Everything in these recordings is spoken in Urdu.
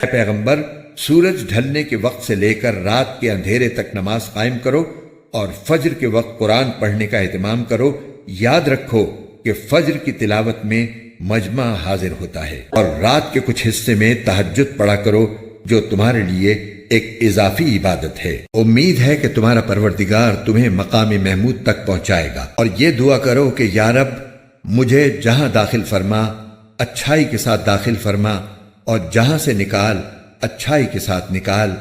اے پیغمبر، سورج ڈھلنے کے وقت سے لے کر رات کے اندھیرے تک نماز قائم کرو اور فجر کے وقت قرآن پڑھنے کا اہتمام کرو۔ یاد رکھو کہ فجر کی تلاوت میں مجمع حاضر ہوتا ہے، اور رات کے کچھ حصے میں تہجد پڑھا کرو جو تمہارے لیے ایک اضافی عبادت ہے۔ امید ہے کہ تمہارا پروردگار تمہیں مقام محمود تک پہنچائے گا، اور یہ دعا کرو کہ یا رب مجھے جہاں داخل فرما اچھائی کے ساتھ داخل فرما، اور جہاں سے نکال اچھائی کے ساتھ نکال،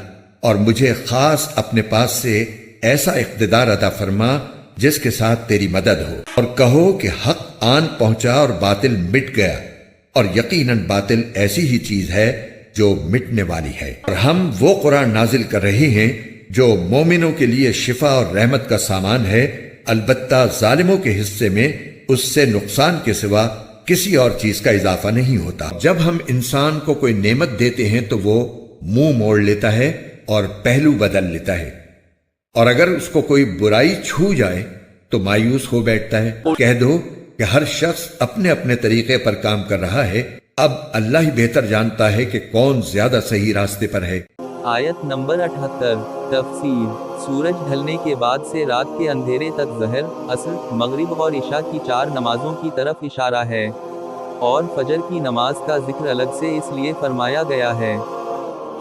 اور مجھے خاص اپنے پاس سے ایسا اقتدار عطا فرما جس کے ساتھ تیری مدد ہو، اور کہو کہ حق آن پہنچا اور باطل مٹ گیا، اور یقیناً باطل ایسی ہی چیز ہے جو مٹنے والی ہے۔ اور ہم وہ قرآن نازل کر رہے ہیں جو مومنوں کے لیے شفا اور رحمت کا سامان ہے، البتہ ظالموں کے حصے میں اس سے نقصان کے سوا کسی اور چیز کا اضافہ نہیں ہوتا۔ جب ہم انسان کو کوئی نعمت دیتے ہیں تو وہ منہ موڑ لیتا ہے اور پہلو بدل لیتا ہے، اور اگر اس کو کوئی برائی چھو جائے تو مایوس ہو بیٹھتا ہے۔ کہہ دو کہ ہر شخص اپنے اپنے طریقے پر کام کر رہا ہے، اب اللہ ہی بہتر جانتا ہے کہ کون زیادہ صحیح راستے پر ہے۔ آیت نمبر 78 تفسیر۔ سورج ڈھلنے کے بعد سے رات کے اندھیرے تک ظہر، عصر، مغرب اور عشاء کی 4 نمازوں کی طرف اشارہ ہے، اور فجر کی نماز کا ذکر الگ سے اس لیے فرمایا گیا ہے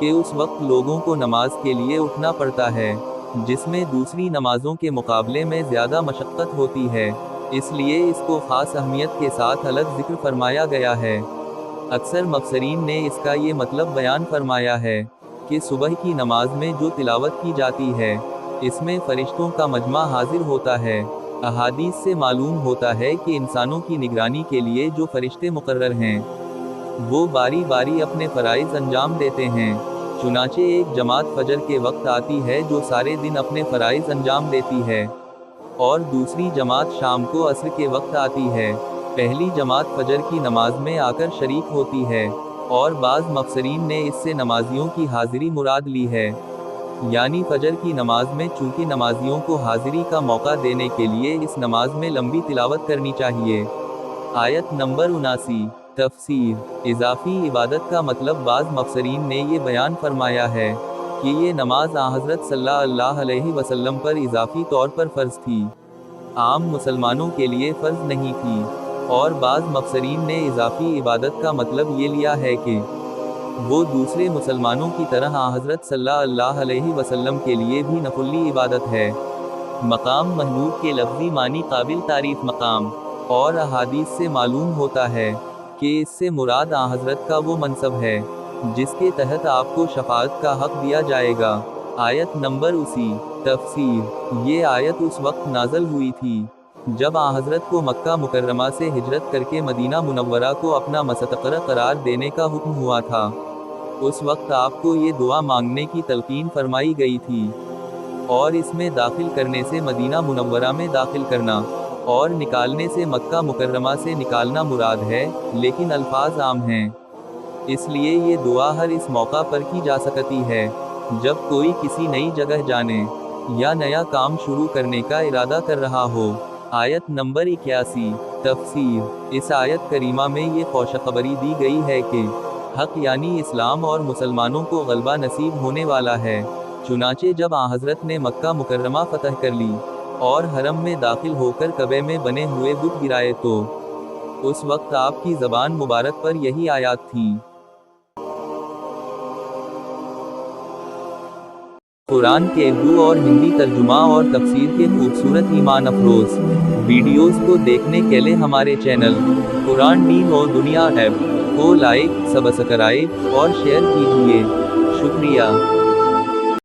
کہ اس وقت لوگوں کو نماز کے لیے اٹھنا پڑتا ہے، جس میں دوسری نمازوں کے مقابلے میں زیادہ مشقت ہوتی ہے، اس لیے اس کو خاص اہمیت کے ساتھ الگ ذکر فرمایا گیا ہے۔ اکثر مفسرین نے اس کا یہ مطلب بیان فرمایا ہے کہ صبح کی نماز میں جو تلاوت کی جاتی ہے اس میں فرشتوں کا مجمع حاضر ہوتا ہے۔ احادیث سے معلوم ہوتا ہے کہ انسانوں کی نگرانی کے لیے جو فرشتے مقرر ہیں وہ باری باری اپنے فرائض انجام دیتے ہیں، چنانچہ ایک جماعت فجر کے وقت آتی ہے جو سارے دن اپنے فرائض انجام دیتی ہے، اور دوسری جماعت شام کو عصر کے وقت آتی ہے۔ پہلی جماعت فجر کی نماز میں آ کر شریک ہوتی ہے، اور بعض مفسرین نے اس سے نمازیوں کی حاضری مراد لی ہے، یعنی فجر کی نماز میں چونکہ نمازیوں کو حاضری کا موقع دینے کے لیے اس نماز میں لمبی تلاوت کرنی چاہیے۔ آیت نمبر 79 تفسیر۔ اضافی عبادت کا مطلب بعض مفسرین نے یہ بیان فرمایا ہے کہ یہ نماز حضرت صلی اللہ علیہ وسلم پر اضافی طور پر فرض تھی، عام مسلمانوں کے لیے فرض نہیں تھی، اور بعض مفسرین نے اضافی عبادت کا مطلب یہ لیا ہے کہ وہ دوسرے مسلمانوں کی طرح حضرت صلی اللہ علیہ وسلم کے لیے بھی نفلی عبادت ہے۔ مقام محمود کے لفظی معنی قابل تعریف مقام، اور احادیث سے معلوم ہوتا ہے کہ اس سے مراد حضرت کا وہ منصب ہے جس کے تحت آپ کو شفاعت کا حق دیا جائے گا۔ آیت نمبر 80 تفسیر۔ یہ آیت اس وقت نازل ہوئی تھی جب حضرت کو مکہ مکرمہ سے ہجرت کر کے مدینہ منورہ کو اپنا مستقر قرار دینے کا حکم ہوا تھا۔ اس وقت آپ کو یہ دعا مانگنے کی تلقین فرمائی گئی تھی، اور اس میں داخل کرنے سے مدینہ منورہ میں داخل کرنا اور نکالنے سے مکہ مکرمہ سے نکالنا مراد ہے، لیکن الفاظ عام ہیں، اس لیے یہ دعا ہر اس موقع پر کی جا سکتی ہے جب کوئی کسی نئی جگہ جانے یا نیا کام شروع کرنے کا ارادہ کر رہا ہو۔ آیت نمبر 81 تفسیر۔ اس آیت کریمہ میں یہ خوشخبری دی گئی ہے کہ حق یعنی اسلام اور مسلمانوں کو غلبہ نصیب ہونے والا ہے، چنانچہ جب حضرت نے مکہ مکرمہ فتح کر لی اور حرم میں داخل ہو کر کعبے میں بنے ہوئے بت گرائے تو اس وقت آپ کی زبان مبارک پر یہی آیات تھیں۔ قرآن کے اردو اور ہندی ترجمہ اور تفسیر کے خوبصورت ایمان افروز ویڈیوز کو دیکھنے کے لیے ہمارے چینل قرآن دین اور دنیا ایپ کو لائک، سبسکرائب اور شیئر کیجیے۔ شکریہ۔